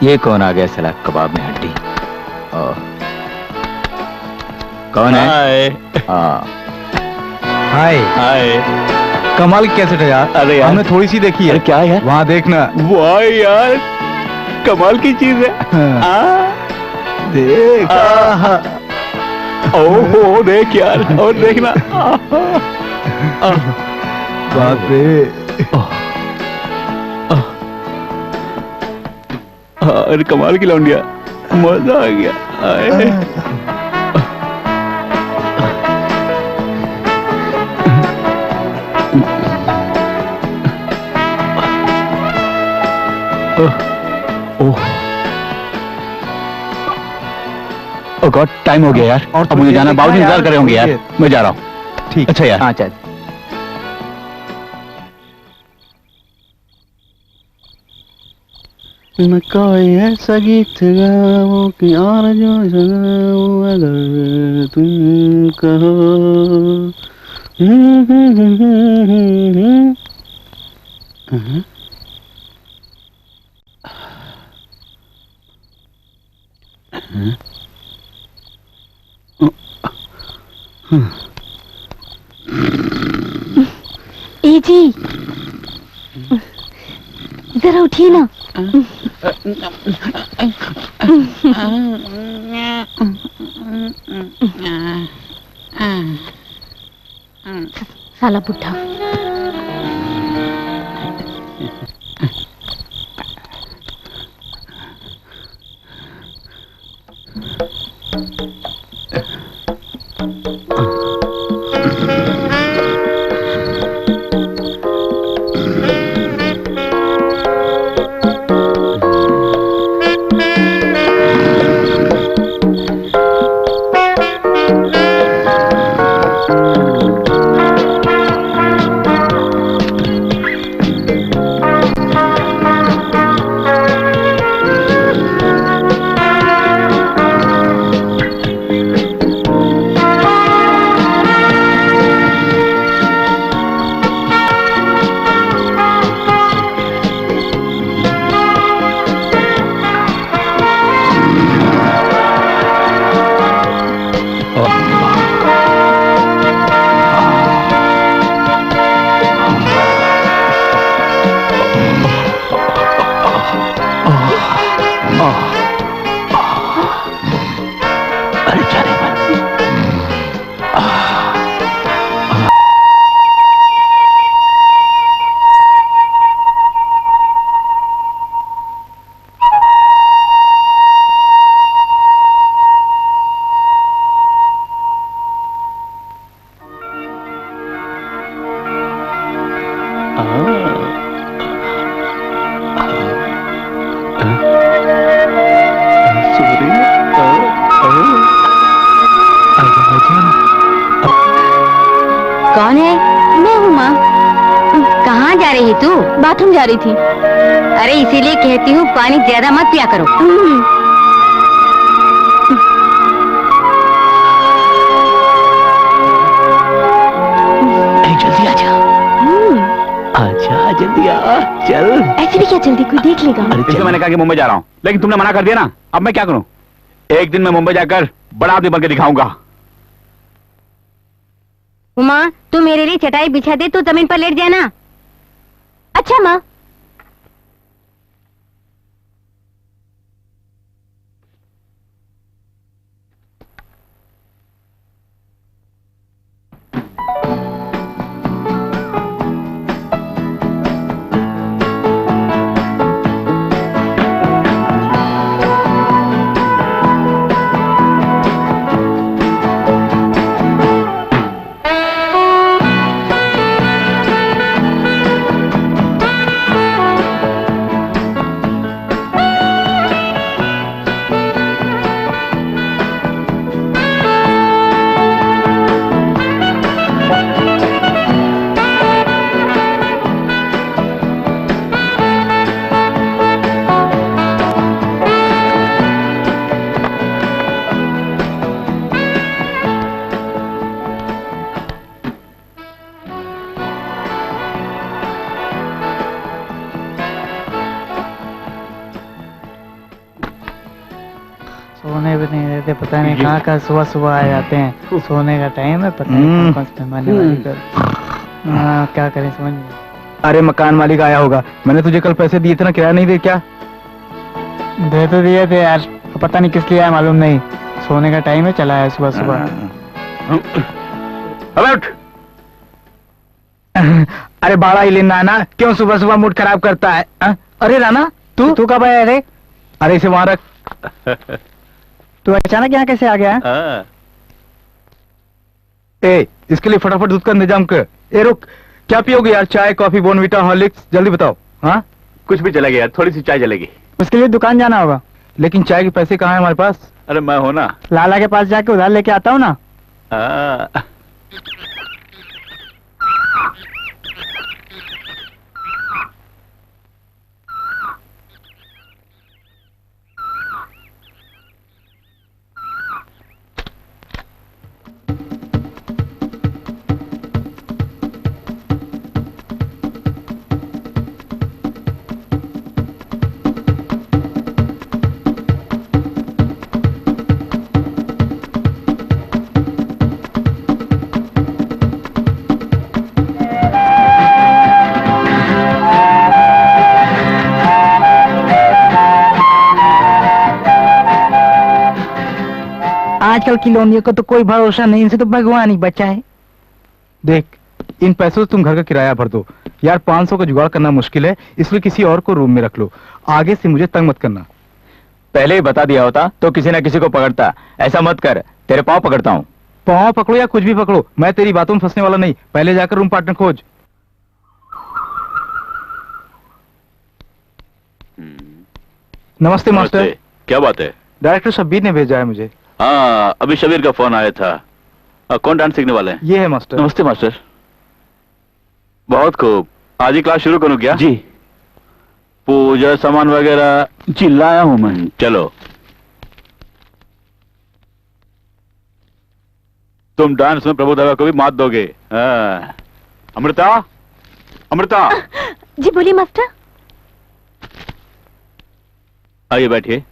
ये कौन आ गया साला कबाब में हड्डी? कौन है? हाय हाय। कमाल की कैसेट है यार। अरे यार हमने थोड़ी सी देखी है। अरे क्या यार? वहाँ देखना। वाह यार, कमाल की चीज है। देख। ओहो देख यार, और देखना। बाप रे। अरे कमाल की लौंडिया, मजा आ गया। ओह गॉड, टाइम हो गया यार। और अब मुझे जाना, बाबूजी इंतजार कर रहे होंगे यार। मैं जा रहा हूँ। ठीक। अच्छा यार। हाँ चल। मैं कोई ऐसा गीत गाऊं कि आरज़ू जगाऊं अगर तुम कहो। ए जी, जरा उठिए ना। साला बुढ़ा। कौन है? मैं हूँ माँ। कहाँ जा रही तू? बाथरूम जा रही थी। अरे इसीलिए कहती हूँ पानी ज्यादा मत पिया करो। जल्दी आजा। आजा जल्दी आ, चल। ऐसे भी क्या जल्दी, कोई देख लेगा। इसको मैंने कहा कि मुंबई जा रहा हूँ, लेकिन तुमने मना कर दिया ना। अब मैं क्या करूँ? एक दिन मैं मुंबई जाकर बड़ा आदमी बनकर दिखाऊंगा। उमा, तू मेरे लिए चटाई बिछा दे, तू जमीन पर लेट जाना। अच्छा माँ। सोने भी नहीं देते, पता नहीं कहाँ कहाँ सुबह सुबह आ जाते हैं। सोने का टाइम है, पता नहीं कौन से मेहमान वाली कर। क्या करें समझ नहीं। अरे मकान मालिक आया होगा, मैंने तुझे कल पैसे दिए थे ना, किराया नहीं दे क्या? दे तो दिए थे यार, पता नहीं किस लिए आया मालूम नहीं। सोने का टाइम है, चला है सुबह सुबह। अबे उठ। अरे बाड़ा ही लेना है ना, क्यों सुबह सुबह मूड खराब करता है? अरे राना, तू कब आया रे? अरे इसे वहां रख। तू अचानक यहाँ कैसे आ गया? ए, इसके लिए फटाफट दूध का इंतजाम कर। ए रुक, क्या पियोगे यार? चाय, कॉफी, बोर्नविटा, हॉर्लिक्स, जल्दी बताओ। हाँ, कुछ भी चलेगी यार, थोड़ी सी चाय चलेगी। उसके लिए दुकान जाना होगा। लेकिन चाय के पैसे कहाँ हैं हमारे पास? अरे मैं हो ना। लाला के पास जाके उधार लेके आता हूँ ना। आजकल की लोनियों को तो कोई भरोसा नहीं, इनसे तो भगवान ही बचा है। देख, इन पैसों से तुम घर का किराया भर दो यार। 500 का जुगाड़ करना मुश्किल है, इसलिए किसी और को रूम में रख लो। आगे से मुझे तंग मत करना। पहले ही बता दिया होता तो किसी ना किसी को पकड़ता। ऐसा मत कर, तेरे पाँव पकड़ता हूँ। पाँव पकड़ो या कुछ भी पकड़ो, मैं तेरी बातों में फंसने वाला नहीं। पहले जाकर रूम पार्टनर खोज। नमस्ते मास्टर। क्या बात है? डायरेक्टर शब्बीर ने भेजा है मुझे। हाँ, अभी शबीर का फोन आया था। कौन डांस सीखने वाले हैं? ये है मास्टर। नमस्ते मास्टर। बहुत खूब, आज ही क्लास शुरू करूं क्या? जी। पूजा सामान वगैरह चिल्लाया हूं मैं। चलो, तुम डांस में प्रभुदेवा को भी मात दोगे। हाँ। अमृता, अमृता। जी बोलिए मास्टर। आइए बैठिए।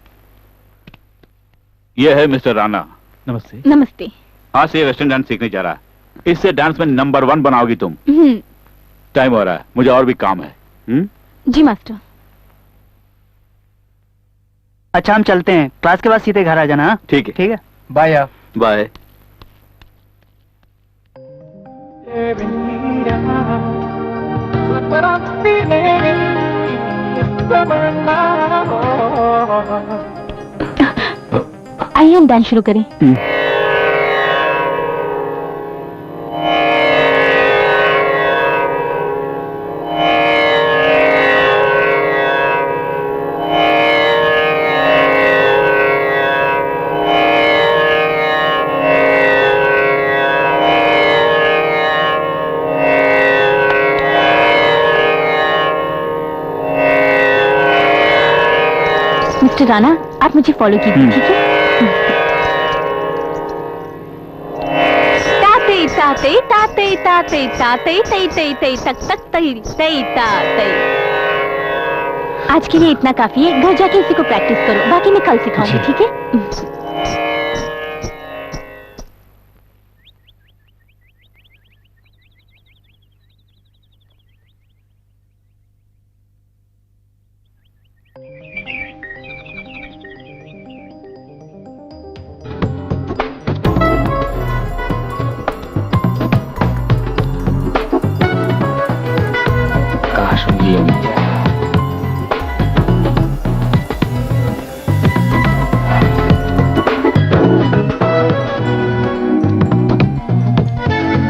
यह है मिस्टर राणा। नमस्ते। नमस्ते। आज से वेस्टर्न डांस सीखने जा रहा है। इससे डांस में नंबर 1 बनाओगी तुम। टाइम हो रहा है, मुझे और भी काम है। जी मास्टर। अच्छा हम चलते हैं, क्लास के बाद सीधे घर आ जाना। हाँ? ठीक है। ठीक है, बाय यार। बाय। आइए हम डांस शुरू करें। मिस्टर राणा, आप मुझे फॉलो कीजिए, ठीक है? ताते ताते ताते ताते ताते तई तई तई तक तक तई तई ताते। आज के लिए इतना काफी है, घर जाके इसी को प्रैक्टिस करो, बाकी मैं कल सिखाऊंगी, ठीक है? काश ये मिल जाए।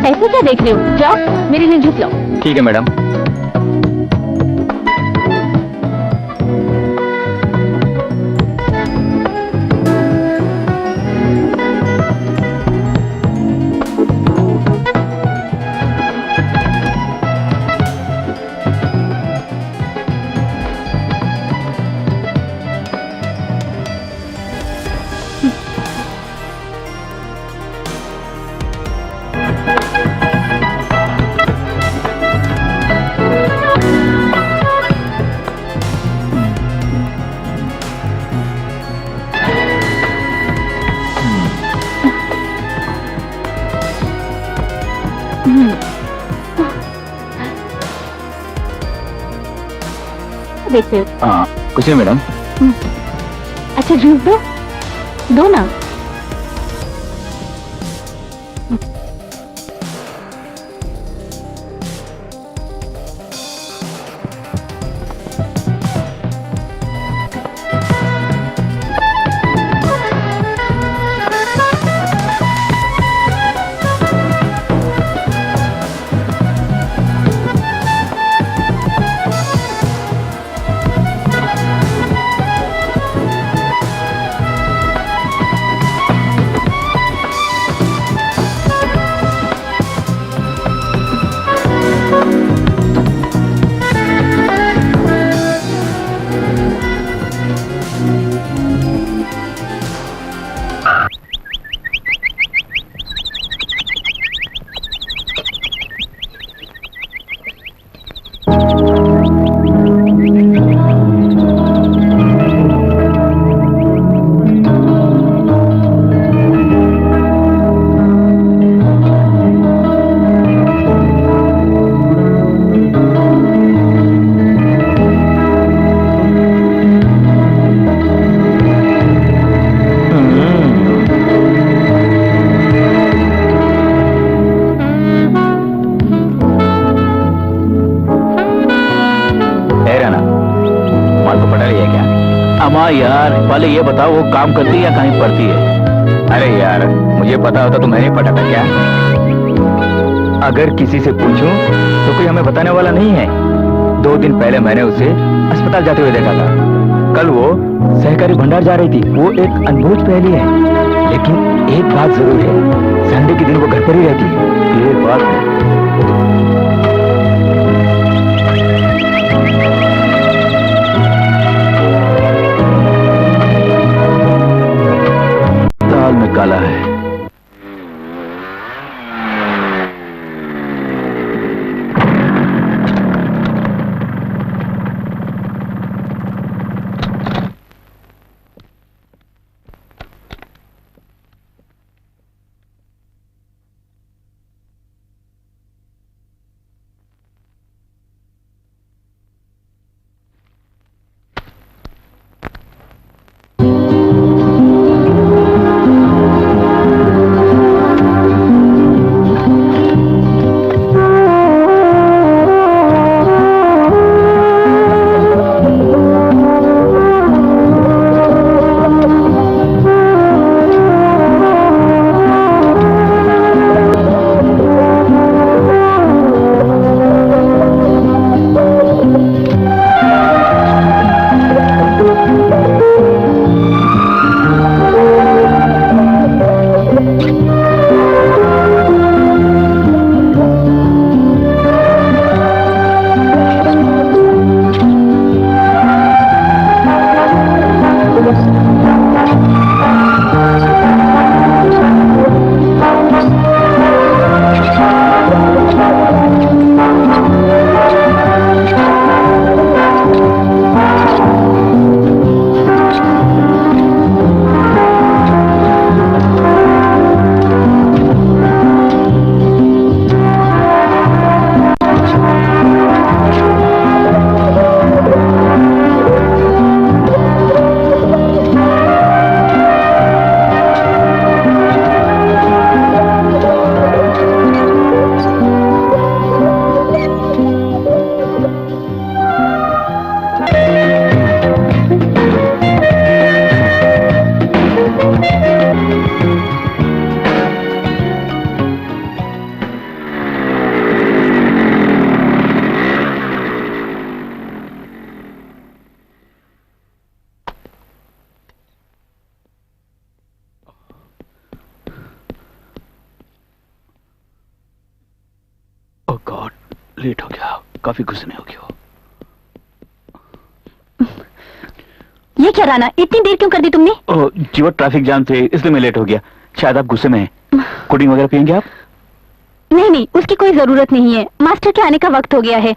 ऐसे क्या देख रहे हो? जाओ मेरे लिए जूस लाओ। ठीक है मैडम। वेट करो। हाँ कुछ नहीं मैडम। अच्छा जूस दो, दो ना। अम्मा यार पहले ये बताओ वो काम करती है या कहीं पढ़ती है? अरे यार मुझे पता होता तो मैं नहीं पढ़ाता क्या? अगर किसी से पूछूं तो कोई हमें बताने वाला नहीं है। 2 दिन पहले मैंने उसे अस्पताल जाते हुए देखा था। कल वो सहकारी भंडार जा रही थी। वो एक अनबूझ पहेली है, लेकिन एक बात जरूर है, संडे के दिन वो घर पर ही रहती है। ये बात है। दाल में काला है। ओह गॉड, लेट हो गया, काफी गुस्से हो गया। ये क्या राना, इतनी देर क्यों कर दी तुमने? ओह जीवन, ट्रैफिक जाम थे इसलिए मैं लेट हो गया। शायद आप गुस्से में हैं। कोल्ड वगैरह पियेंगे आप? नहीं नहीं, उसकी कोई जरूरत नहीं है, मास्टर के आने का वक्त हो गया है।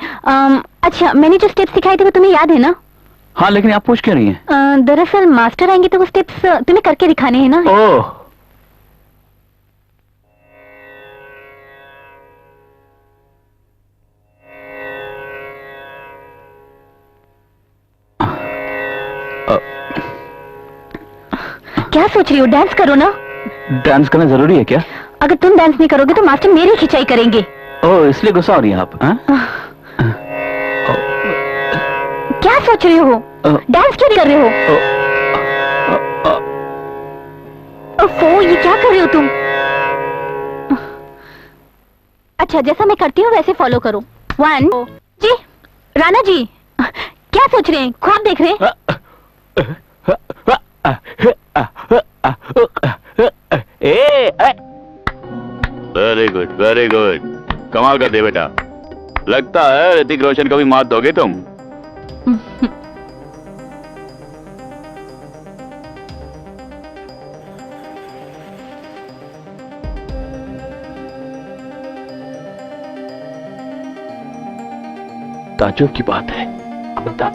अच्छा, मैंने जो स्टेप्स सिखाए थे वो तुम्हें याद है ना? हाँ, लेकिन आप पूछ क्यों रही हैं? दरअसल मास्टर आएंगे तो वो स्टेप्स तुम्हें करके दिखाने हैं ना। ओह, क्या सोच रही हो? डांस करो ना। डांस करना जरूरी है क्या? अगर तुम डांस नहीं करोगे तो मास्टर मेरी खिंचाई करेंगे। ओह, इसलिए गुस्सा हो रही हैं आप? हाँ? क्या सोच रहे हो? डांस क्यों नहीं कर रहे हो? ओफो, ये क्या कर रहे हो तुम? अच्छा, जैसा मैं करती हूँ वैसे फॉलो करो। 1 जी। राणा जी, क्या सोच रहे हैं? ख्वाब देख रहे हैं? Very good, very good. कमाल कर दे बेटा। लगता है ऋतिक रोशन को भी मात दोगे तुम। ताज्जुब की बात है। अमिता,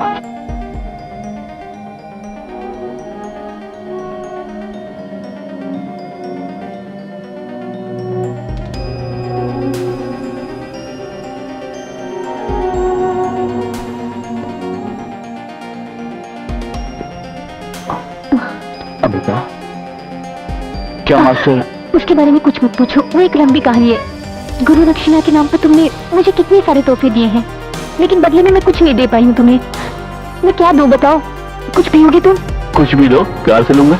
क्या मास्टर? उसके बारे में कुछ मत पूछो, वो एक लंबी कहानी है। गुरु दक्षिणा के नाम पर तुमने मुझे कितने सारे तोहफे दिए हैं, लेकिन बदले में मैं कुछ नहीं दे पाई हूँ तुम्हें। मैं क्या दूँ बताओ? कुछ पियोगे तुम? कुछ भी दो, प्यार से लूंगा।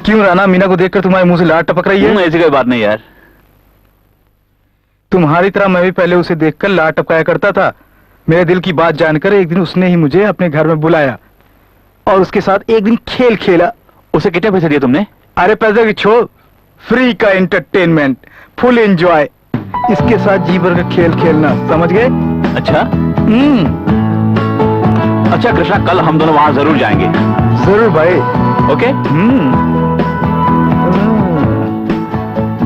क्यों राणा, मीना को देखकर तुम्हारे मुंह से लार टपक रही है? ऐसी कोई बात नहीं यार। तुम्हारी तरह मैं भी पहले उसे देखकर लार टपकाया करता था। मेरे दिल की बात जानकर एक दिन उसने ही मुझे अपने घर में बुलाया और उसके साथ एक दिन खेल खेला। उसे कितने पैसे दिए तुमने? अरे पैसे की छोड़, फ्री का एंटरटेनमेंट, फुल एंजॉय। इसके साथ जी भर का खेल खेलना, समझ गए? अच्छा। अच्छा कृष्णा, कल हम दोनों वहां जरूर जाएंगे। जरूर भाई। ओके।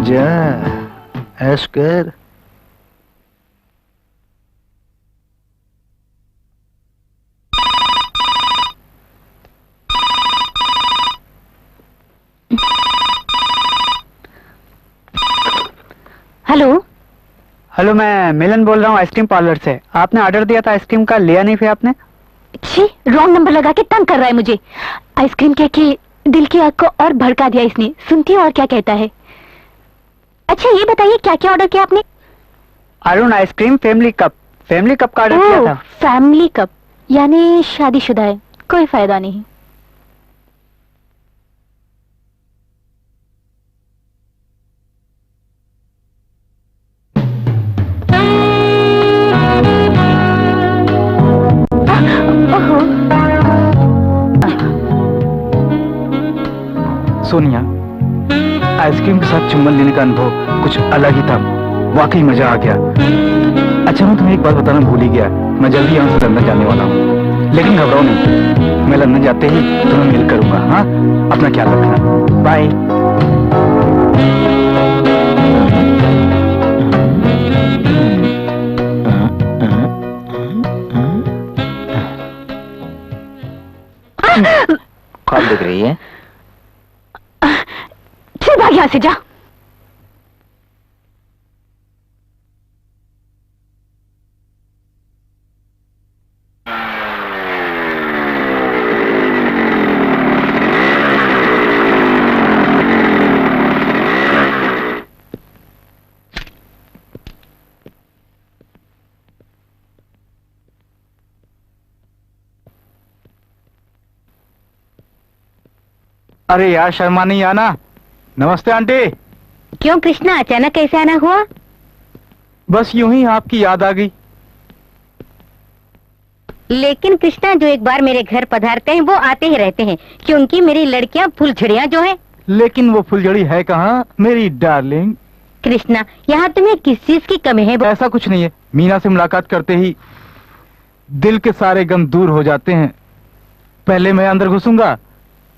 जा ऐश कर। हेलो। हेलो, मैं मिलन बोल रहा हूँ आइसक्रीम पार्लर से। आपने ऑर्डर दिया था आइसक्रीम का, लिया नहीं फिर आपने? छी, रॉन्ग नंबर लगा के तंग कर रहा है मुझे। आइसक्रीम कह के दिल की आग को और भड़का दिया इसने। सुनती और क्या कहता है। अच्छा ये बताइए क्या क्या ऑर्डर किया आपने? अरुण आइसक्रीम फैमिली कप का ऑर्डर किया था। फैमिली कप यानी शादीशुदा है, कोई फायदा नहीं। ओहो, सोनिया, आइसक्रीम के साथ चुम्बन लेने का अनुभव कुछ अलग ही था। वाकई मजा आ गया। अच्छा मैं तुम्हें एक बात बताना भूल ही गया, मैं जल्दी यहाँ से लंदन जाने वाला हूँ। लेकिन घबराओ नहीं, मैं लंदन जाते ही तुम्हें मिल करूंगा। हाँ, अपना ख्याल रखना। बाय। ख्वाब देख रही है? चल भाग यहाँ से, जा। अरे यार शर्मा नहीं आना। नमस्ते आंटी। क्यों कृष्णा, अचानक कैसे आना हुआ? बस यूं ही आपकी याद आ गई। लेकिन कृष्णा, जो एक बार मेरे घर पधारते हैं वो आते ही रहते हैं, क्योंकि मेरी लड़कियां फुलझड़ियां जो है। लेकिन वो फुलझड़ी है कहाँ मेरी डार्लिंग? कृष्णा, यहाँ तुम्हें किस चीज की कमी है? ऐसा कुछ नहीं है, मीना से मुलाकात करते ही दिल के सारे गम दूर हो जाते हैं। पहले मैं अंदर घुसूंगा,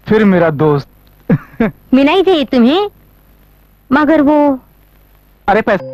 फिर मेरा दोस्त। मीना ही चाहिए तुम्हें? मगर वो अरे पैसे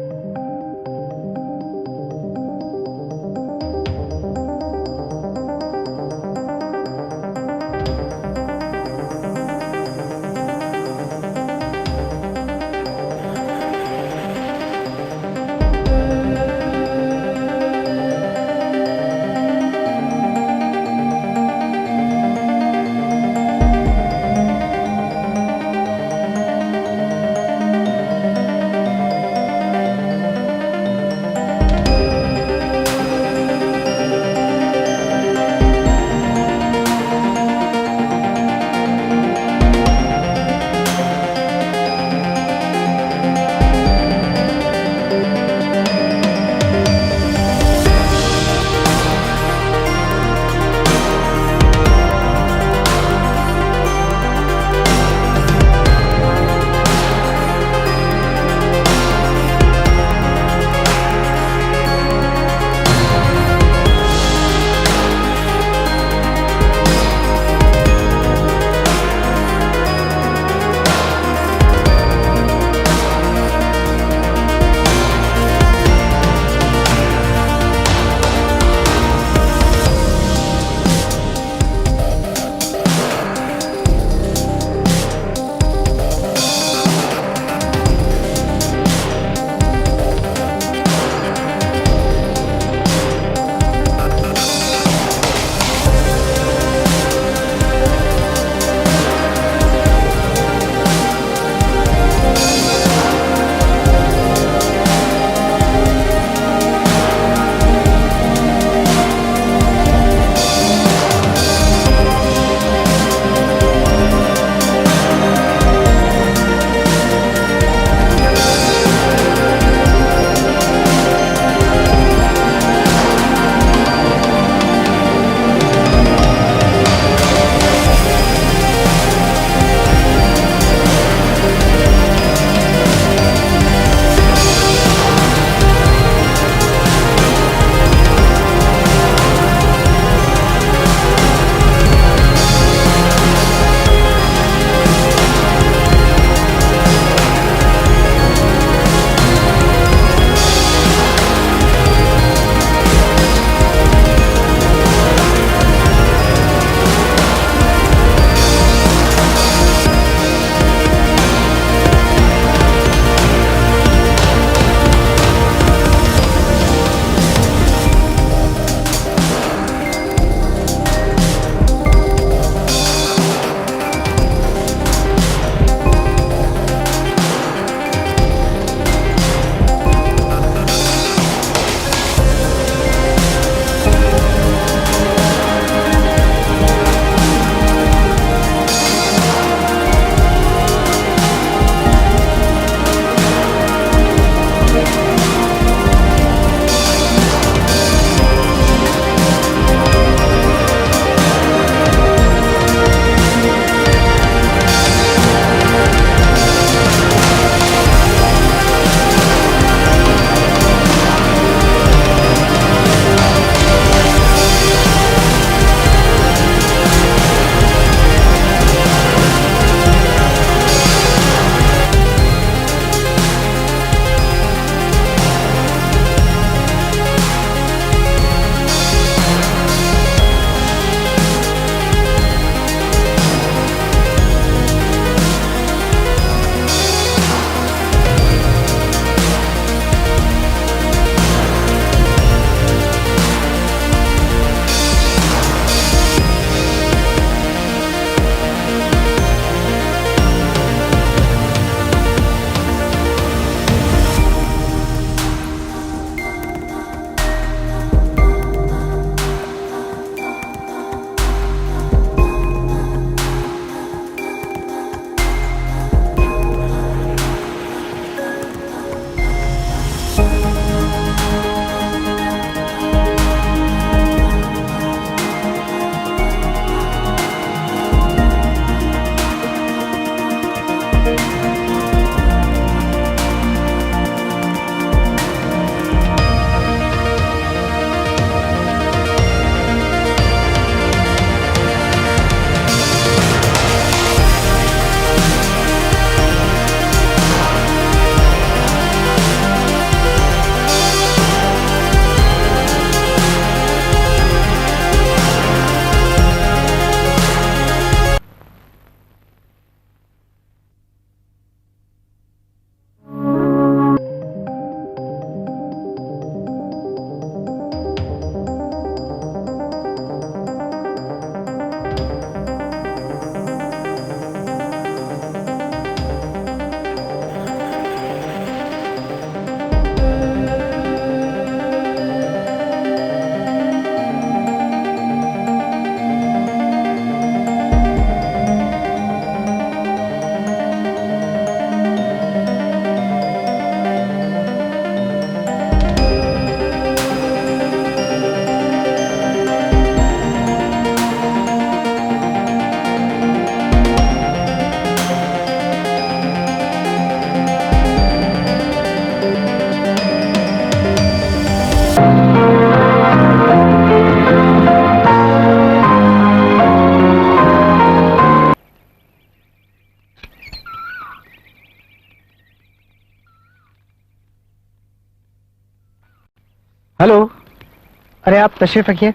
अरे आप तशरीफ रखिए।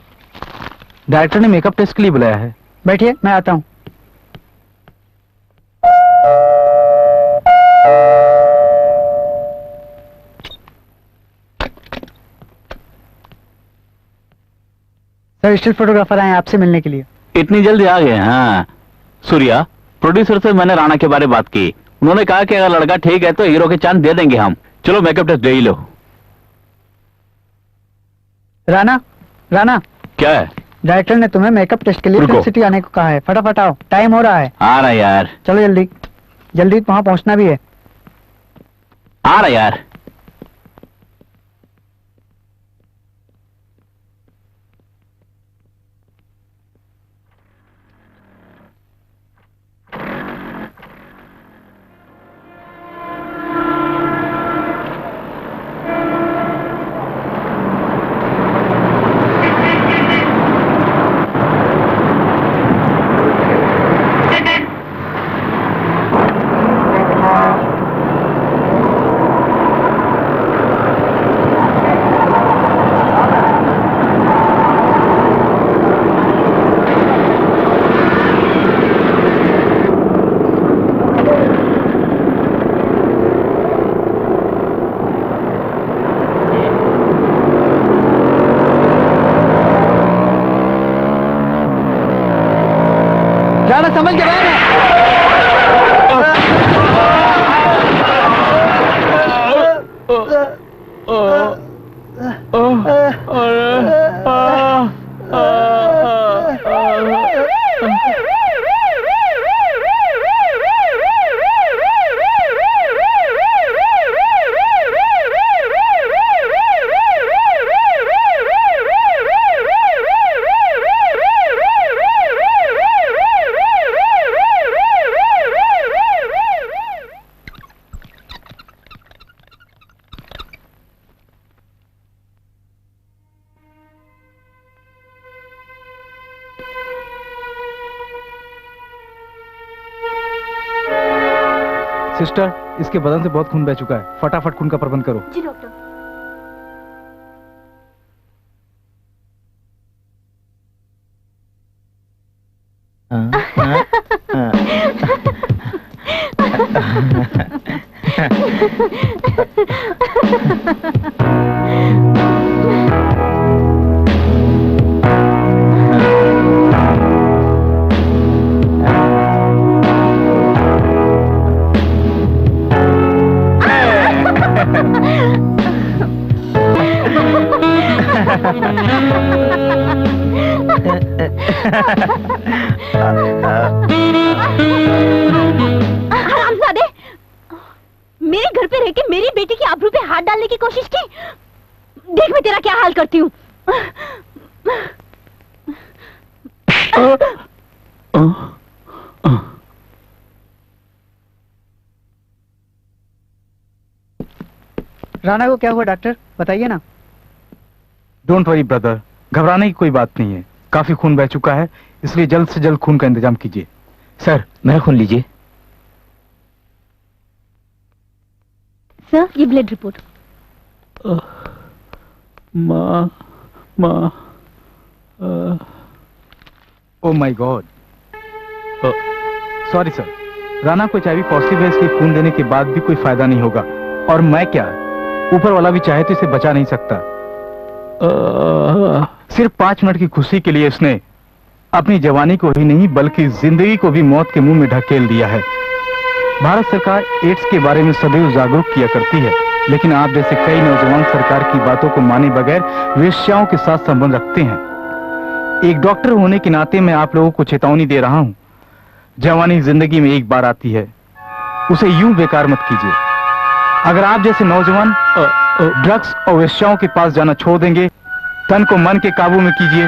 डायरेक्टर ने मेकअप टेस्ट के लिए बुलाया है। बैठिए, मैं आता हूँ। सर, स्टिल फोटोग्राफर आए आपसे मिलने के लिए। इतनी जल्दी आ गए? हाँ सूर्या, प्रोड्यूसर से मैंने राणा के बारे में बात की। उन्होंने कहा कि अगर लड़का ठीक है तो हीरो के चांस दे देंगे हम। चलो मेकअप टेस्ट दे ही लो। राणा, राणा, क्या है? डायरेक्टर ने तुम्हें मेकअप टेस्ट के लिए रुको। फिल्म सिटी आने को कहा है। फटाफट आओ, टाइम हो रहा है। आ रहा यार, चलो जल्दी जल्दी, वहां पहुंचना भी है। आ रहा यार। राणा संभल के बैठ। सिस्टर, इसके बदन से बहुत खून बह चुका है, फटाफट खून का प्रबंध करो। जी डॉक्टर। हरामजादे, मेरे घर पे रह के मेरी बेटी की आबरू पे हाथ डालने की कोशिश की। देख मैं तेरा क्या हाल करती हूँ। राणा को क्या हुआ डॉक्टर, बताइए ना। डोंट वरी ब्रदर, घबराने की कोई बात नहीं है। काफी खून बह चुका है, इसलिए जल्द से जल्द खून का इंतजाम कीजिए। सर, मेरा खून लीजिए। सर, ये ब्लड रिपोर्ट। माँ, माँ, oh my God, sorry sir. Rana को HIV पॉजिटिव है, इसलिए खून देने के बाद भी कोई फायदा नहीं होगा। और मैं क्या, ऊपर वाला भी चाहे तो इसे बचा नहीं सकता। सिर्फ 5 मिनट की खुशी के लिए इसने अपनी जवानी को ही नहीं बल्कि जिंदगी को भी मौत के मुंह में ढकेल दिया है। भारत सरकार एड्स के बारे में सदैव जागरूक किया करती है, लेकिन आप जैसे कई नौजवान सरकार की बातों को माने बगैर वेश्याओं के साथ संबंध रखते हैं। एक डॉक्टर होने के नाते मैं आप लोगों को चेतावनी दे रहा हूं, जवानी जिंदगी में एक बार आती है, उसे यूं बेकार मत कीजिए। अगर आप जैसे नौजवान ड्रग्स और वेश्याओं के पास जाना छोड़ देंगे, तन को मन के काबू में कीजिए,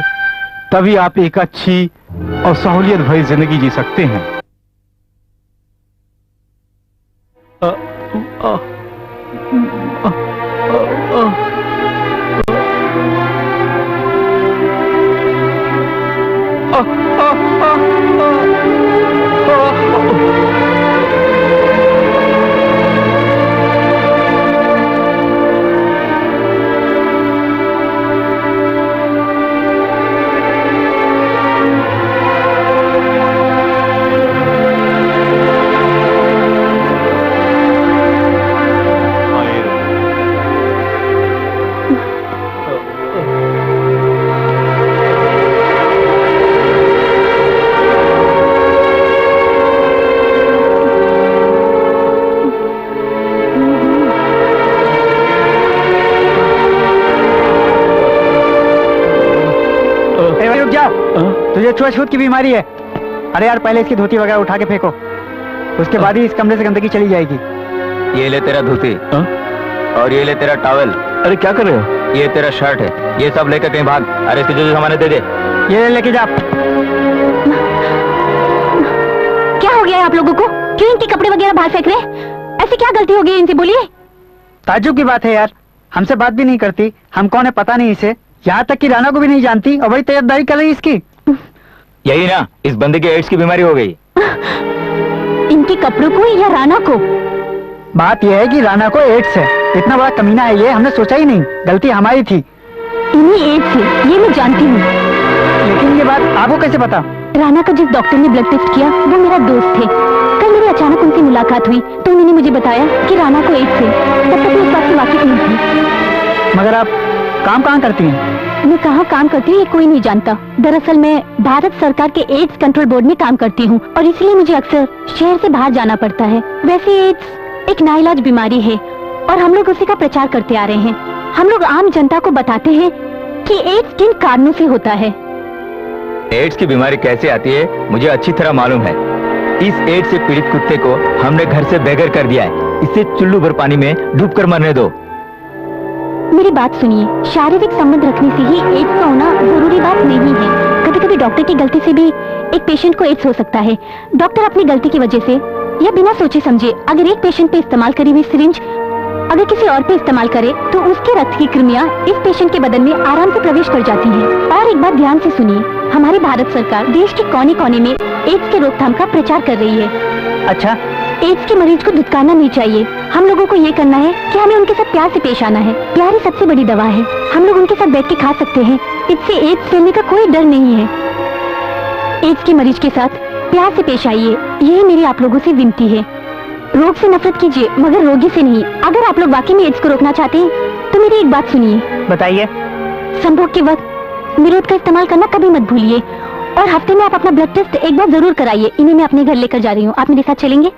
तभी आप एक अच्छी और सहूलियत भरी जिंदगी जी सकते हैं। ए भाई रुक जा, तुझे छुआछूत की बीमारी है। अरे यार पहले इसकी धोती वगैरह उठा के फेंको, उसके बाद ही इस कमरे से गंदगी चली जाएगी। ये ले तेरा धोती और ये ले तेरा टॉवल। अरे क्या कर रहे हो? ये तेरा शर्ट है, ये सब लेकर कहीं भाग। अरे इसके जो सामान है दे दे। ये लेके जा। क्या हो गया है आप लोगों को? क्यों इनके कपड़े वगैरह बाहर फेंक रहे हैं? ऐसी क्या गलती हो गई इनसे, बोलिए। ताज्जुब की बात है यार, हमसे बात भी नहीं करती, हम कौन है पता नहीं इसे, यहाँ तक कि राना को भी नहीं जानती और बड़ी तैयारदारी कर रही इसकी। यही ना, इस बंदे की एड्स की बीमारी हो गई। इनके कपड़ों को या राना को? बात यह है कि राना को एड्स है। इतना बड़ा कमीना है ये, हमने सोचा ही नहीं, गलती हमारी थी। इन्हीं एड्स है, ये मैं जानती हूँ। लेकिन ये बात आपको कैसे पता? राना का जिस डॉक्टर ने ब्लड टेस्ट किया वो मेरा दोस्त थे। कल मेरी अचानक उनसे मुलाकात हुई तो उन्होंने मुझे बताया कि राना को एड्स है। तब तक मैं इस बात से वाकिफ नहीं थी। मगर आप काम कहाँ करती हैं? मैं कहाँ काम करती हूँ ये कोई नहीं जानता। दरअसल मैं भारत सरकार के एड्स कंट्रोल बोर्ड में काम करती हूँ और इसलिए मुझे अक्सर शहर से बाहर जाना पड़ता है। वैसे एड्स एक नाइलाज बीमारी है और हम लोग उसी का प्रचार करते आ रहे हैं। हम लोग आम जनता को बताते हैं कि एड्स किन कारणों से होता है। एड्स की बीमारी कैसे आती है मुझे अच्छी तरह मालूम है। इस एड्स से पीड़ित कुत्ते को हमने घर से बेघर कर दिया है। इसे चुल्लू भर पानी में डूबकर मरने दो। मेरी बात सुनिए, शारीरिक संबंध रखने से ही एड्स का होना जरूरी बात नहीं है। कभी कभी डॉक्टर की गलती से भी एक पेशेंट को एड्स हो सकता है। डॉक्टर अपनी गलती की वजह से या बिना सोचे समझे अगर एक पेशेंट पे इस्तेमाल करी हुई सिरिंज अगर किसी और पे इस्तेमाल करे तो उसके रक्त की कृमियां इस पेशेंट के बदन में आराम से प्रवेश कर जाती हैं। और एक बात ध्यान से सुनिए, हमारी भारत सरकार देश के कोने कोने में एड्स के रोकथाम का प्रचार कर रही है। अच्छा, एड्स के मरीज को दुत्कारना नहीं चाहिए। हम लोगों को ये करना है कि हमें उनके साथ प्यार से पेश आना है। प्यार ही सबसे बड़ी दवा है। हम लोग उनके साथ बैठ के खा सकते हैं। इससे एड्स फैलने का कोई डर नहीं है। एड्स के मरीज के साथ प्यार से पेश आइए, यही मेरी आप लोगों से विनती है। रोग से नफरत कीजिए मगर रोगी से नहीं। अगर आप लोग वाकई में एड्स को रोकना चाहते हैं तो मेरी एक बात सुनिए। बताइए। संभोग के वक्त निरोध का इस्तेमाल करना कभी मत भूलिए और हफ्ते में आप अपना ब्लड टेस्ट एक बार जरूर कराइए। इन्हें मैं अपने घर लेकर जा रही हूँ, आप मेरे साथ चलेंगे?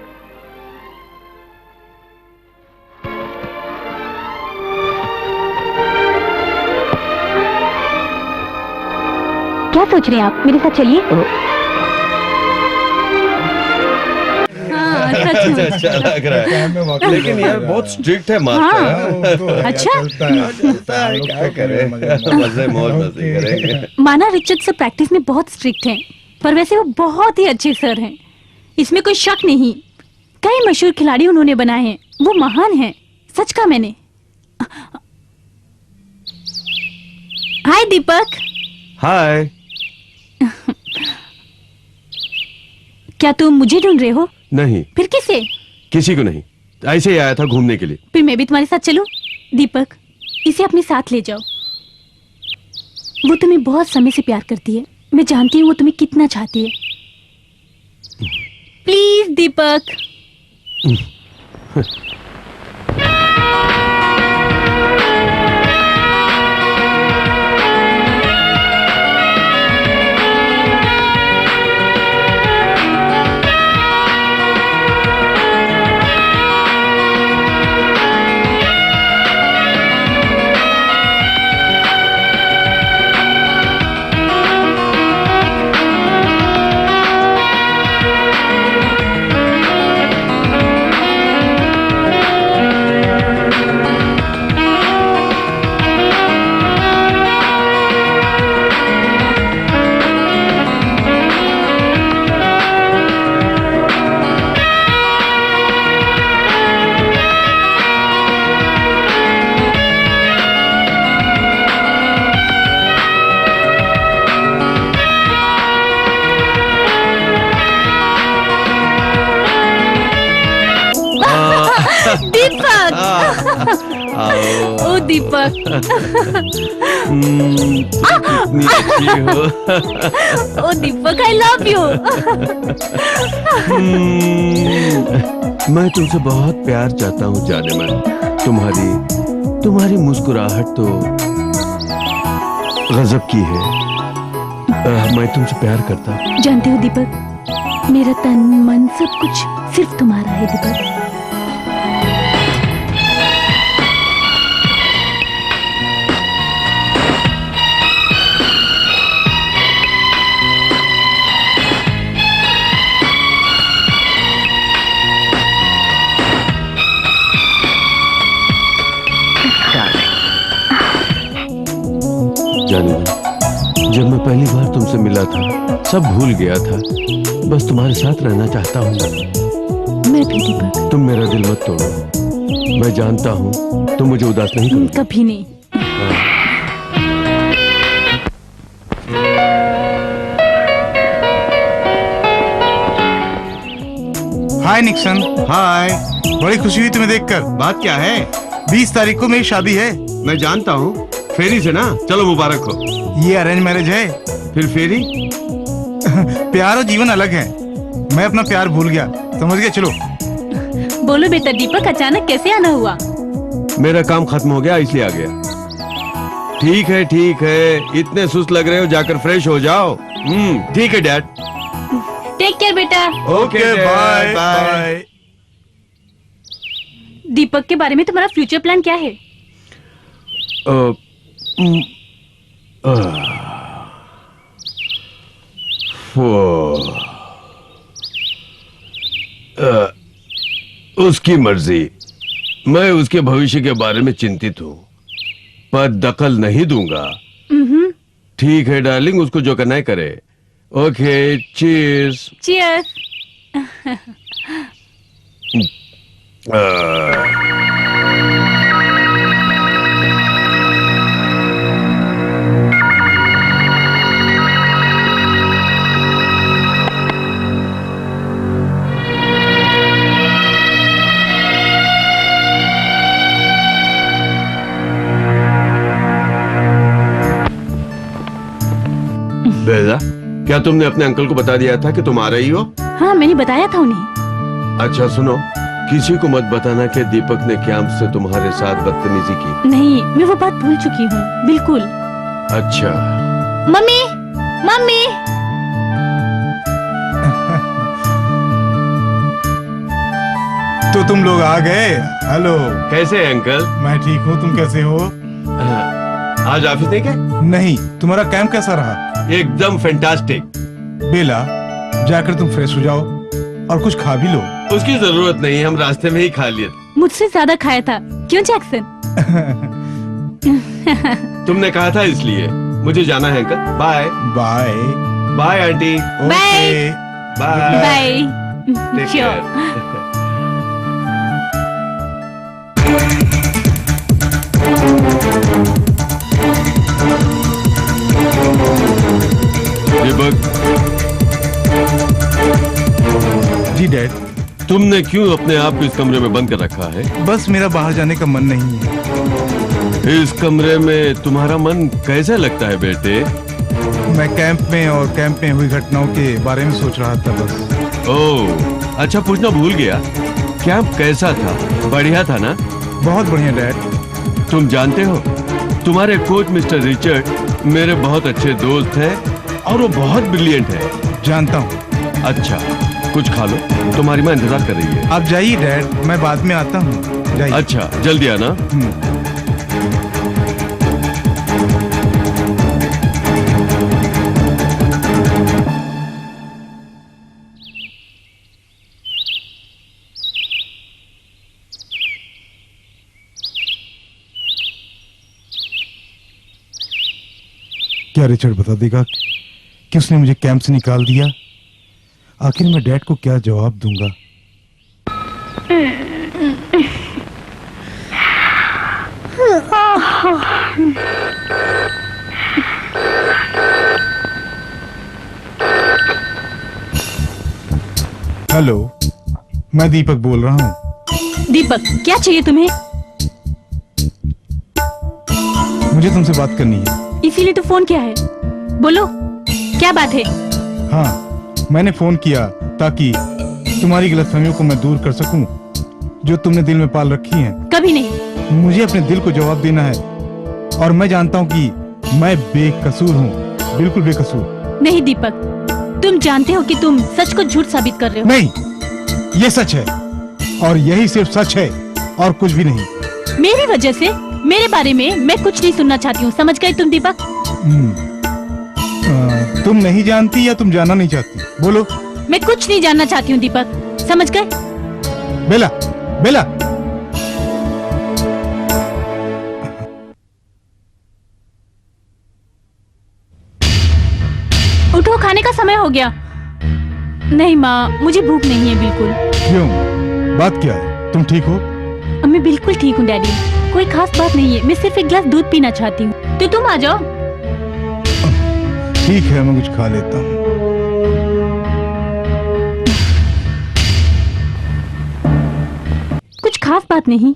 क्या सोच रहे हैं आप? मेरे साथ चलिए। अच्छा लग रहा है, लेकिन यार बहुत स्ट्रिक्ट है मास्टर। अच्छा चलता है, क्या करें, मजे मौज मस्ती करेंगे। माना रिचर्ड सर प्रैक्टिस में बहुत स्ट्रिक्ट हैं, पर वैसे वो बहुत ही अच्छे सर हैं, इसमें कोई शक नहीं। कई मशहूर खिलाड़ी उन्होंने बनाए हैं, वो महान हैं, सच कहा मैंने। हाय दीपक। हाय। क्या तुम मुझे ढूंढ रहे हो? नहीं। फिर किसे? किसी को नहीं, ऐसे ही आया था घूमने के लिए। फिर मैं भी तुम्हारे साथ चलूं? दीपक, इसे अपने साथ ले जाओ। वो तुम्हें बहुत समय से प्यार करती है, मैं जानती हूँ वो तुम्हें कितना चाहती है। प्लीज दीपक। दीपक। ओ दीपक। कितनी अच्छी हो। ओ दीपक, आई लव यू। मैं तुमसे बहुत प्यार चाहता हूँ जाने मन। तुम्हारी मुस्कुराहट तो गजब की है। मैं तुमसे प्यार करता हूँ। जानते हो दीपक, मेरा तन मन सब कुछ सिर्फ तुम्हारा है दीपक। जाने मन, जब मैं पहली बार तुमसे मिला था सब भूल गया था। बस तुम्हारे साथ रहना चाहता हूँ। मैं भी दीपक। तुम मेरा दिल मत तोड़ो। मैं जानता हूँ तुम मुझे उदास नहीं करोगे। कभी नहीं। हाय निक्सन। हाय। बड़ी खुशी हुई तुम्हें देखकर। बात क्या है? 20 तारीख को मेरी शादी है। मैं जानता हूँ, फेरी से ना। चलो मुबारक हो। ये अरेंज मैरिज है। फिर फेरी? प्यार और जीवन अलग है। मैं अपना प्यार भूल गया, समझ गए? चलो। बोलो बेटा दीपक, अचानक कैसे आना हुआ? मेरा काम खत्म हो गया इसलिए आ गया। ठीक है ठीक है, इतने सुस्त लग रहे हो, जाकर फ्रेश हो जाओ। ठीक है डैड। टेक केयर बेटा। Okay bye bye. दीपक के बारे में तुम्हारा फ्यूचर प्लान क्या है? उसकी मर्जी। मैं उसके भविष्य के बारे में चिंतित हूँ, पर दखल नहीं दूंगा। ठीक है डार्लिंग, उसको जो करना है करे। Okay, cheers. चीयर्स। बेजा, क्या तुमने अपने अंकल को बता दिया था कि तुम आ रही हो? हाँ, मैंने बताया था उन्हें। अच्छा सुनो, किसी को मत बताना कि दीपक ने कैंप से तुम्हारे साथ बदतमीजी की। नहीं, मैं वो बात भूल चुकी हूँ, बिल्कुल। अच्छा। Mummy, mummy. तो तुम लोग आ गए। हेलो। कैसे है अंकल? मैं ठीक हूँ, तुम कैसे हो? आज ऑफिस नहीं गए? नहीं। तुम्हारा कैंप कैसा रहा? एकदम फैंटास्टिक। बेला, जाकर तुम फ्रेश हो जाओ और कुछ खा भी लो। उसकी जरूरत नहीं, हम रास्ते में ही खा लिए। मुझसे ज्यादा खाया था, क्यों जैक्सन? तुमने कहा था इसलिए। मुझे जाना है uncle. Bye bye. Bye aunty. Bye bye bye. Take care. Deepak. जी डैड। तुमने क्यों अपने आप को इस कमरे में बंद कर रखा है? बस मेरा बाहर जाने का मन नहीं है। इस कमरे में तुम्हारा मन कैसे लगता है बेटे? मैं कैंप में और कैंप में हुई घटनाओं के बारे में सोच रहा था बस। ओह, अच्छा पूछना भूल गया, कैंप कैसा था? बढ़िया था ना? बहुत बढ़िया डैड। तुम जानते हो, तुम्हारे कोच मिस्टर रिचर्ड मेरे बहुत अच्छे दोस्त हैं और वो बहुत ब्रिलियंट है। जानता हूँ। अच्छा, कुछ खा लो, तुम्हारी माँ इंतजार कर रही है। आप जाइए डैड, मैं बाद में आता हूँ। जाइए। अच्छा, जल्दी आना। क्या रिचर्ड बता देगा कि उसने मुझे कैंप से निकाल दिया? आखिर मैं डैड को क्या जवाब दूंगा? हेलो, मैं दीपक बोल रहा हूँ। दीपक, क्या चाहिए तुम्हें? मुझे तुमसे बात करनी है। इसीलिए तो फोन किया है, बोलो क्या बात है? हाँ, मैंने फोन किया ताकि तुम्हारी गलतफहमियों को मैं दूर कर सकूं, जो तुमने दिल में पाल रखी हैं। कभी नहीं। मुझे अपने दिल को जवाब देना है और मैं जानता हूं कि मैं बेकसूर हूं, बिल्कुल बेकसूर। नहीं दीपक, तुम जानते हो कि तुम सच को झूठ साबित कर रहे हो। नहीं, ये सच है और यही सिर्फ सच है और कुछ भी नहीं। मेरी वजह से मेरे बारे में मैं कुछ नहीं सुनना चाहती हूँ, समझ गए तुम दीपक? तुम नहीं जानती या तुम जानना नहीं चाहती? बोलो। मैं कुछ नहीं जानना चाहती हूँ दीपक, समझ गए? बेला, बेला। खाने का समय हो गया। नहीं माँ, मुझे भूख नहीं है बिल्कुल। क्यों? बात क्या है? तुम ठीक हो? मैं बिल्कुल ठीक हूँ डैडी, कोई खास बात नहीं है। मैं सिर्फ एक गिलास दूध पीना चाहती हूँ, तो तुम आ जाओ। ठीक है, मैं कुछ खा लेता हूँ। कुछ खास बात नहीं।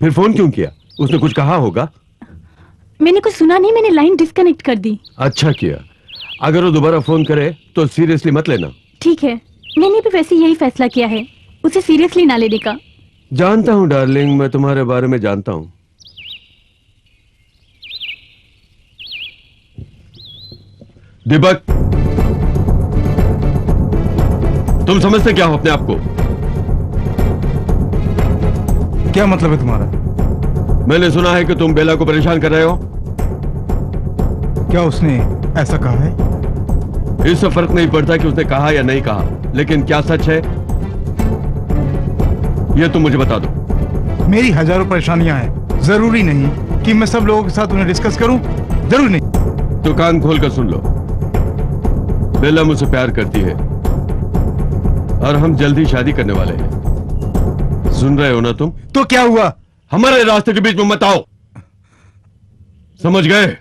फिर फोन क्यों किया? उसने कुछ कहा होगा। मैंने कुछ सुना नहीं, मैंने लाइन डिस्कनेक्ट कर दी। अच्छा किया। अगर वो दोबारा फोन करे तो सीरियसली मत लेना। ठीक है, मैंने भी वैसे यही फैसला किया है, उसे सीरियसली ना लेने का। जानता हूँ डार्लिंग, मैं तुम्हारे बारे में जानता हूँ। दीपक, तुम समझते क्या हो अपने आप को? क्या मतलब है तुम्हारा? मैंने सुना है कि तुम बेला को परेशान कर रहे हो। क्या उसने ऐसा कहा है? इससे फर्क नहीं पड़ता कि उसने कहा या नहीं कहा, लेकिन क्या सच है ये तुम मुझे बता दो। मेरी हजारों परेशानियां हैं, जरूरी नहीं कि मैं सब लोगों के साथ उन्हें डिस्कस करूं। जरूरी नहीं। तो कान खोल कर सुन लो। बेला मुझसे प्यार करती है और हम जल्दी शादी करने वाले हैं। सुन रहे हो ना तुम? तो क्या हुआ? हमारे रास्ते के बीच में मत आओ, समझ गए?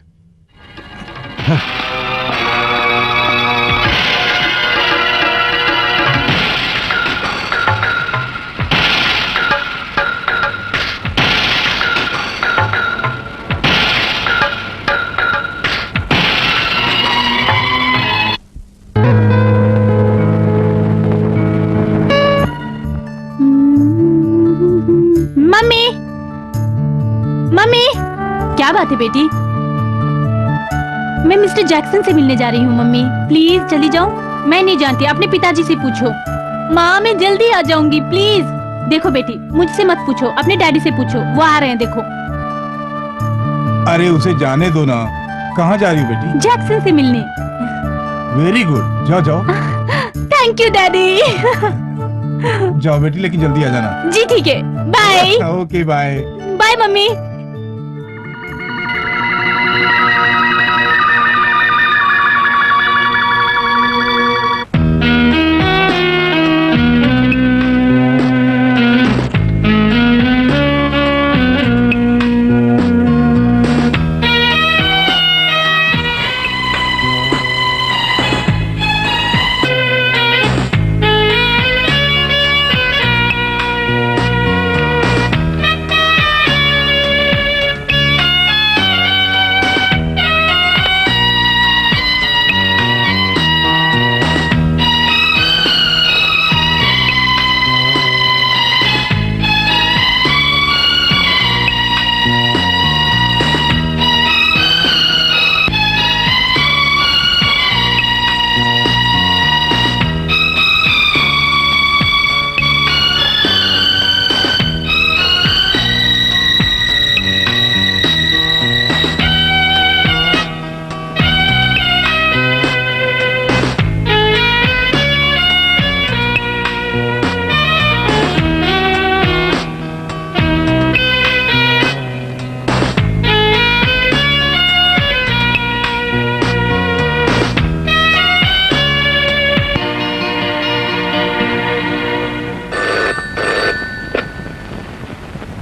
मम्मी, मम्मी, क्या बात है बेटी? मैं मिस्टर जैक्सन से मिलने जा रही हूँ मम्मी, प्लीज चली जाओ। मैं नहीं जानती, अपने पिताजी से पूछो। माँ, मैं जल्दी आ जाऊंगी प्लीज। देखो बेटी, मुझसे मत पूछो, अपने डैडी से पूछो, वो आ रहे हैं देखो। अरे उसे जाने दो ना। कहाँ जा रही हो बेटी? जैक्सन से मिलने। वेरी गुड, जाओ जाओ। Thank you daddy. जाओ बेटी, लेकिन जल्दी आ जाना। जी ठीक है, bye. Okay bye. Bye mummy.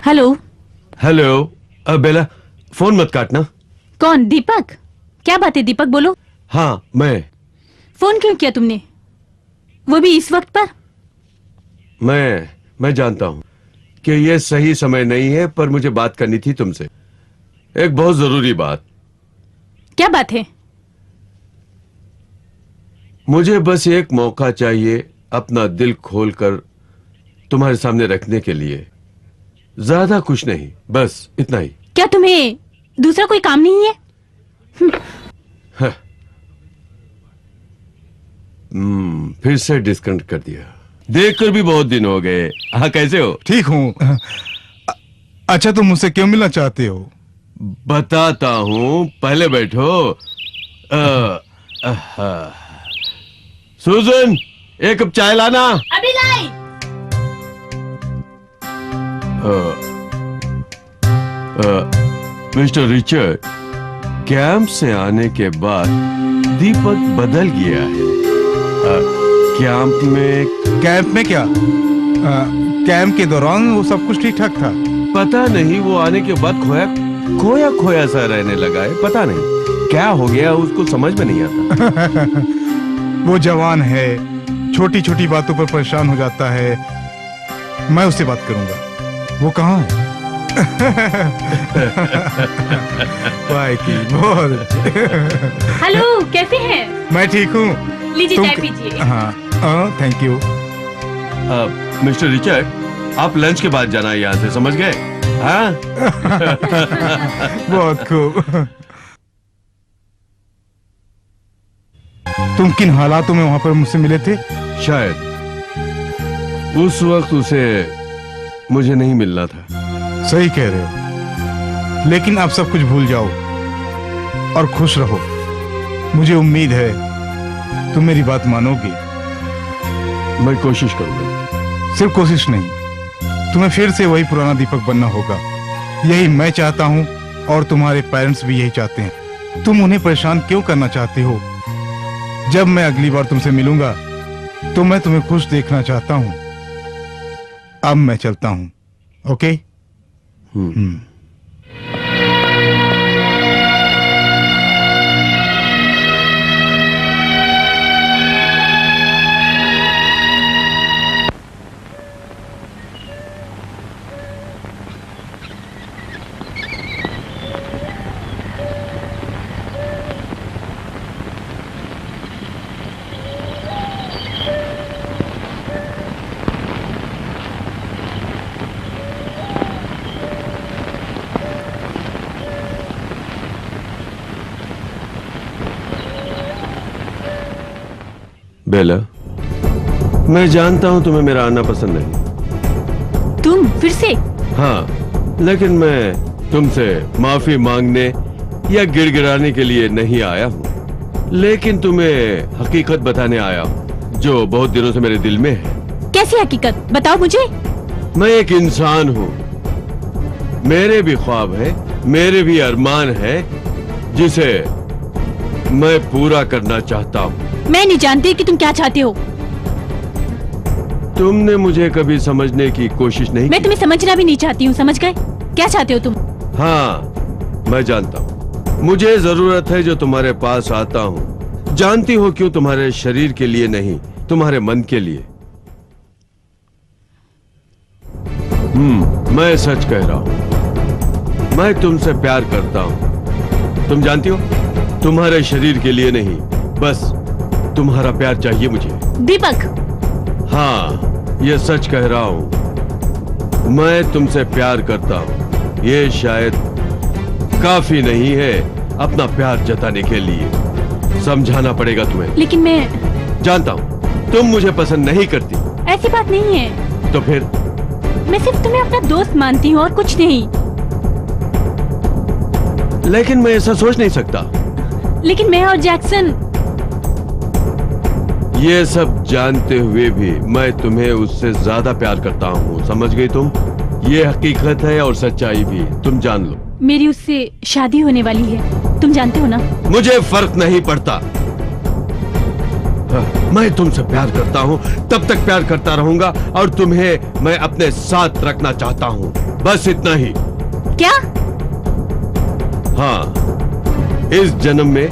Hello. Hello Bella, phone मत काटना। कौन? दीपक? क्या बात है दीपक, बोलो। हाँ मैं। फोन क्यों किया तुमने, वो भी इस वक्त पर? मैं जानता हूं कि यह सही समय नहीं है, पर मुझे बात करनी थी तुमसे, एक बहुत जरूरी बात। क्या बात है? मुझे बस एक मौका चाहिए अपना दिल खोलकर तुम्हारे सामने रखने के लिए, ज्यादा कुछ नहीं, बस इतना ही। क्या तुम्हें दूसरा कोई काम नहीं है? फिर से डिस्कनेक्ट कर दिया। देखकर भी बहुत दिन हो गए। हाँ, कैसे हो? ठीक हूँ। अच्छा, तुम मुझसे क्यों मिलना चाहते हो? बताता हूँ, पहले बैठो। सुजन, एक कप चाय लाना। अभी लाई। मिस्टर रिचर्ड, कैंप से आने के बाद दीपक बदल गया है। कैंप में क्या? कैंप के दौरान वो सब कुछ ठीक ठाक था। पता नहीं, वो आने के बाद खोया खोया सा रहने लगा है। पता नहीं क्या हो गया, उसको समझ में नहीं आता। वो जवान है, छोटी छोटी बातों पर परेशान हो जाता है। मैं उससे बात करूंगा। वो कहाँ है? बहुत अच्छे। हेलो, कैसे हैं? मैं ठीक हूँ। लीजिए चाय पीजिए। हाँ, थैंक यू। मिस्टर रिचर्ड, आप लंच के बाद जाना है यहाँ से, समझ गए? हाँ? बहुत खूब। तुम किन हालातों में वहां पर मुझसे मिले थे? शायद उस वक्त उसे मुझे नहीं मिलना था। सही कह रहे हो, लेकिन आप सब कुछ भूल जाओ और खुश रहो। मुझे उम्मीद है तुम मेरी बात मानोगे। मैं कोशिश करूंगा। सिर्फ कोशिश नहीं, तुम्हें फिर से वही पुराना दीपक बनना होगा। यही मैं चाहता हूँ और तुम्हारे पेरेंट्स भी यही चाहते हैं। तुम उन्हें परेशान क्यों करना चाहते हो? जब मैं अगली बार तुमसे मिलूंगा तो मैं तुम्हें खुश देखना चाहता हूँ। अब मैं चलता हूँ। ओके? बेला, मैं जानता हूं तुम्हें मेरा आना पसंद नहीं। तुम फिर से? हाँ, लेकिन मैं तुमसे माफी मांगने या गिड़गिड़ाने के लिए नहीं आया हूँ, लेकिन तुम्हें हकीकत बताने आया हूँ जो बहुत दिनों से मेरे दिल में है। कैसी हकीकत? बताओ मुझे। मैं एक इंसान हूँ, मेरे भी ख्वाब है, मेरे भी अरमान है जिसे मैं पूरा करना चाहता हूँ। मैं नहीं जानती कि तुम क्या चाहते हो। तुमने मुझे कभी समझने की कोशिश नहीं मैं की। तुम्हें समझना भी नहीं चाहती हूँ, समझ गए? क्या चाहते हो तुम? हाँ, मैं जानता हूँ। मुझे जरूरत है जो तुम्हारे पास आता हूँ। जानती हो क्यों? तुम्हारे शरीर के लिए नहीं, तुम्हारे मन के लिए। मैं सच कह रहा हूँ, मैं तुमसे प्यार करता हूँ। तुम जानती हो, तुम्हारे शरीर के लिए नहीं, बस तुम्हारा प्यार चाहिए मुझे। दीपक! हाँ, ये सच कह रहा हूँ। मैं तुमसे प्यार करता हूँ। ये शायद काफी नहीं है अपना प्यार जताने के लिए। समझाना पड़ेगा तुम्हें। लेकिन मैं जानता हूँ तुम मुझे पसंद नहीं करती। ऐसी बात नहीं है। तो फिर? मैं सिर्फ तुम्हें अपना दोस्त मानती हूँ और कुछ नहीं। लेकिन मैं ऐसा सोच नहीं सकता। लेकिन मैं और जैक्सन, ये सब जानते हुए भी मैं तुम्हें उससे ज्यादा प्यार करता हूँ। समझ गई तुम? ये हकीकत है और सच्चाई भी, तुम जान लो। मेरी उससे शादी होने वाली है, तुम जानते हो ना? मुझे फर्क नहीं पड़ता। मैं तुमसे प्यार करता हूँ, तब तक प्यार करता रहूंगा और तुम्हें मैं अपने साथ रखना चाहता हूँ। बस इतना ही। क्या? हाँ, इस जन्म में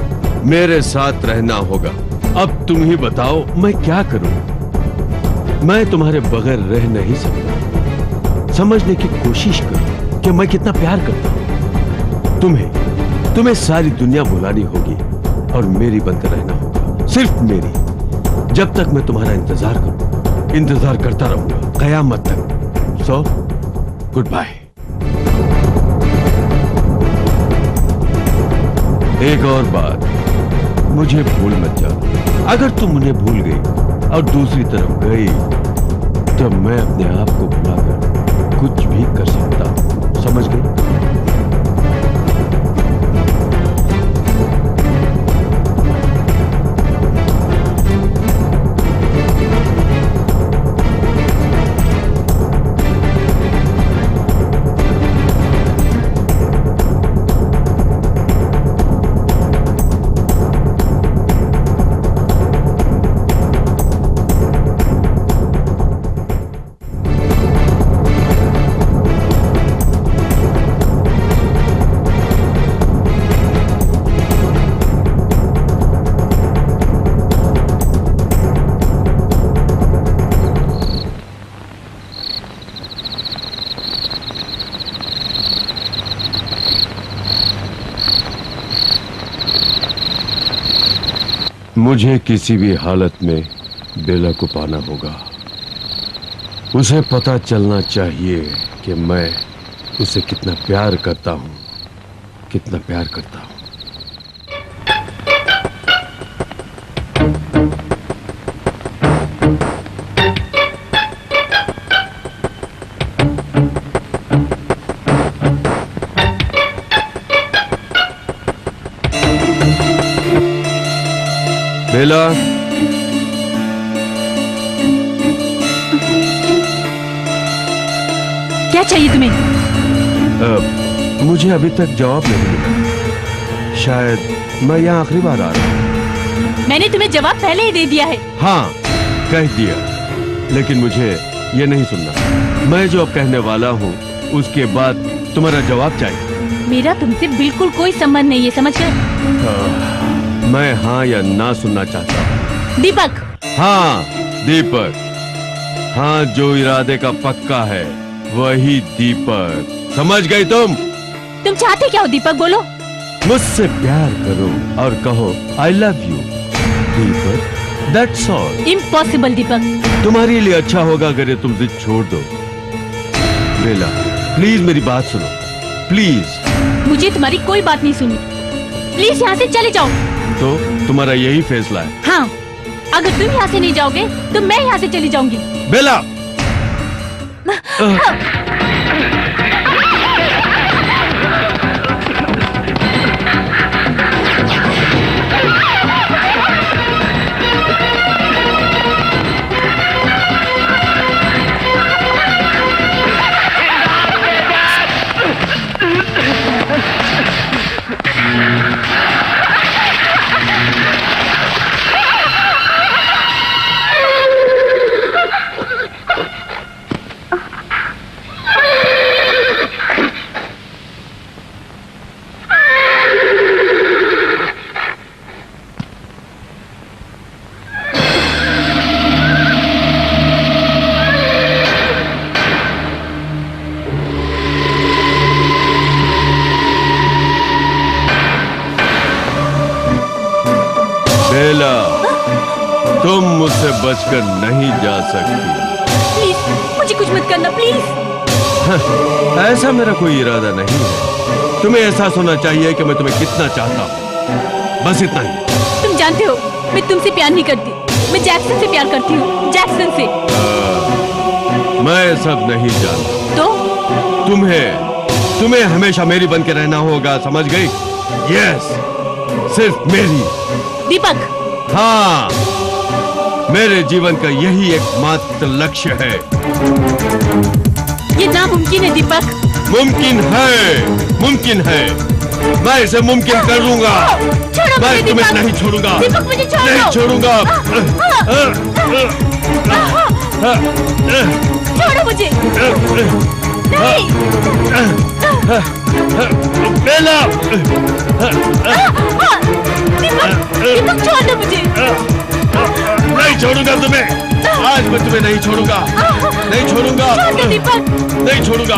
मेरे साथ रहना होगा। अब तुम ही बताओ मैं क्या करूं? मैं तुम्हारे बगैर रह नहीं सकता। समझने की कोशिश करो कि मैं कितना प्यार करता हूं। तुम्हें सारी दुनिया भुलानी होगी और मेरी बनकर रहना होगा, सिर्फ मेरी। जब तक मैं तुम्हारा इंतजार करूं, इंतजार करता रहूंगा कयामत तक। So goodbye. एक और बात, मुझे भूल मत जाओ। अगर तुम उन्हें भूल गई और दूसरी तरफ गई तो मैं अपने आप को भुलाकर कुछ भी कर सकता हूं। समझ गई? मुझे किसी भी हालत में बेला को पाना होगा। उसे पता चलना चाहिए कि मैं उसे कितना प्यार करता हूं, कितना प्यार करता हूं। बेला, क्या चाहिए तुम्हें? मुझे अभी तक जवाब नहीं मिला। शायद मैं यहाँ आखिरी बार आ रहा हूँ। मैंने तुम्हें जवाब पहले ही दे दिया है। हाँ, कह दिया, लेकिन मुझे ये नहीं सुनना। मैं जो अब कहने वाला हूँ उसके बाद तुम्हारा जवाब चाहिए। मेरा तुमसे बिल्कुल कोई संबंध नहीं है, समझ गए? मैं हाँ या ना सुनना चाहता हूँ। दीपक। हाँ, दीपक। हाँ, जो इरादे का पक्का है वही दीपक। समझ गई तुम चाहते क्या हो दीपक, बोलो। मुझसे प्यार करो और कहो I love you Deepak, that's all. Impossible Deepak. तुम्हारे लिए अच्छा होगा अगर ये तुम जिद छोड़ दो। बेला, प्लीज मेरी बात सुनो, प्लीज। मुझे तुम्हारी कोई बात नहीं सुनी। प्लीज यहाँ से चले जाओ। तो तुम्हारा यही फैसला है? हाँ, अगर तुम यहाँ से नहीं जाओगे तो मैं यहाँ से चली जाऊंगी। बेला! बेला, तुम मुझसे बचकर नहीं जा सकती। प्लीज मुझे कुछ मत करना, प्लीज। ऐसा मेरा कोई इरादा नहीं है। तुम्हें एहसास होना चाहिए कि मैं तुम्हें कितना चाहता हूँ, बस इतना ही। तुम जानते हो मैं तुमसे प्यार नहीं करती, मैं जैक्सन से प्यार करती हूँ, जैक्सन से। मैं सब नहीं जानता। तो तुम्हें हमेशा मेरी बन के रहना होगा, समझ गई? यस, सिर्फ मेरी। दीपक। हाँ, मेरे जीवन का यही एकमात्र लक्ष्य है। ये नामुमकिन है दीपक। मुमकिन है, मुमकिन है। मैं इसे मुमकिन कर लूंगा। मैं तुम्हें नहीं छोड़ूंगा। दीपक मुझे छोड़ दो। नहीं छोड़ूंगा। छोड़ो मुझे। नहीं। बेला! दीपक छोड़ दो मुझे। नहीं छोड़ूंगा तुम्हें। आज मैं तुम्हें नहीं छोड़ूंगा। नहीं छोड़ूंगा। छोड़ दो दीपक। नहीं छोड़ूंगा।